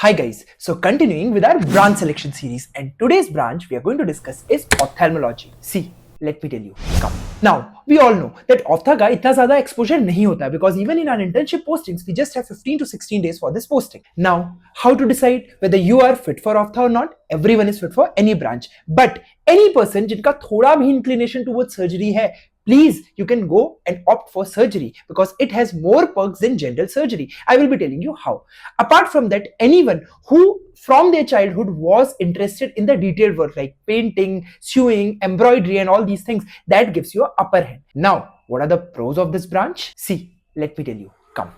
Hi guys, so continuing with our branch selection series, and today's branch we are going to discuss is ophthalmology. See, let me tell you. Come. Now, we all know that ophtha का इतना ज़्यादा exposure नहीं होता है because even in our internship postings, we just have 15 to 16 days for this posting. Now, how to decide whether you are fit for ophtha or not? Everyone is fit for any branch. But any person जिनका थोड़ा भी inclination towards surgery है, please, you can go and opt for surgery because it has more perks than general surgery. I will be telling you how. Apart from that, anyone who from their childhood was interested in the detailed work like painting, sewing, embroidery and all these things, that gives you an upper hand. Now, what are the pros of this branch? See, let me tell you. Come.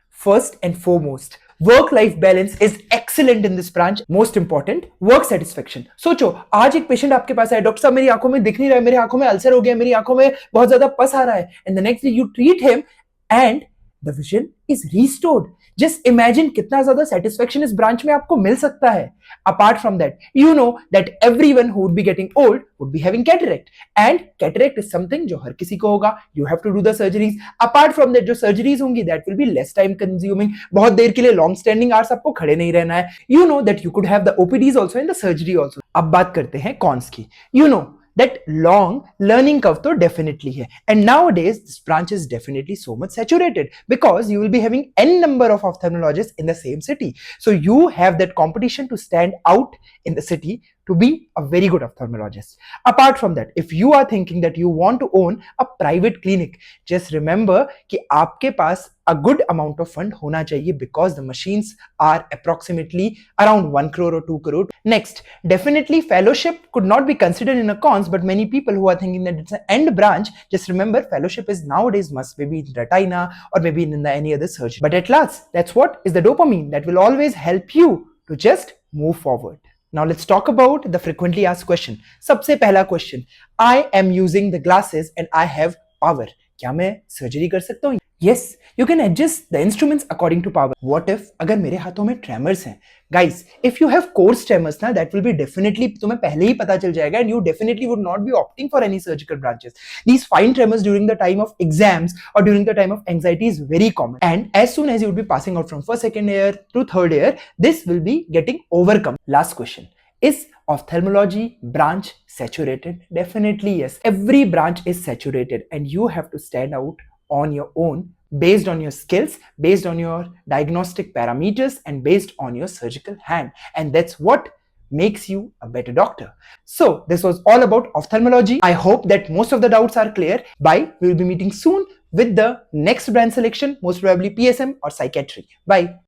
First and foremost, work-life balance is excellent in this branch. Most important, work satisfaction. सोचो, आज एक patient आपके पास है, doctor साहब मेरी आंखों में दिख नहीं रहा है, मेरी आंखों में अल्सर हो गया, मेरी आंखों में बहुत ज्यादा पस आ रहा है, and the next day you treat him and the vision is restored. Just imagine कितना ज्यादा satisfaction इस branch में आपको मिल सकता है. Apart from that, you know that everyone who would be getting old would be having cataract, and cataract is something जो हर किसी को होगा. You have to do the surgeries. Apart from that, जो surgeries होंगी that will be less time consuming. बहुत देर के लिए long standing hours आपको खड़े नहीं रहना है. You know that you could have the OPDs also and the surgery also. अब बात करते हैं cons की. You know that long learning curve तो definitely है, and nowadays this branch is definitely so much saturated because you will be having n number of ophthalmologists in the same city, so you have that competition to stand out in the city to be a very good ophthalmologist. Apart from that, if you are thinking that you want to own a private clinic, just remember कि आपके पास a good amount of fund होना चाहिए because the machines are approximately around 1 crore or 2 crore. Next, definitely fellowship could not be considered in a cons, but many people who are thinking that it's an end branch, just remember fellowship is nowadays must, maybe in retina or maybe in any other surgery. But at last, that's what is the dopamine that will always help you to just move forward. Now let's talk about the frequently asked question. सबसे पहला question, I am using the glasses and I have power. क्या मैं surgery कर सकता हूँ? Yes, you can adjust the instruments according to power. What if अगर मेरे हाथों में tremors हैं? Guys, if you have coarse tremors ना, that will be definitely तुम्हें पहले ही पता चल जाएगा, and you definitely would not be opting for any surgical branches. These fine tremors during the time of exams or during the time of anxiety is very common, and as soon as you would be passing out from first, second year to third year, this will be getting overcome. Last question. Is ophthalmology branch saturated? Definitely yes. Every branch is saturated and you have to stand out on your own based on your skills, based on your diagnostic parameters and based on your surgical hand. And that's what makes you a better doctor. So this was all about ophthalmology. I hope that most of the doubts are clear. Bye. We will be meeting soon with the next branch selection, most probably PSM or psychiatry. Bye.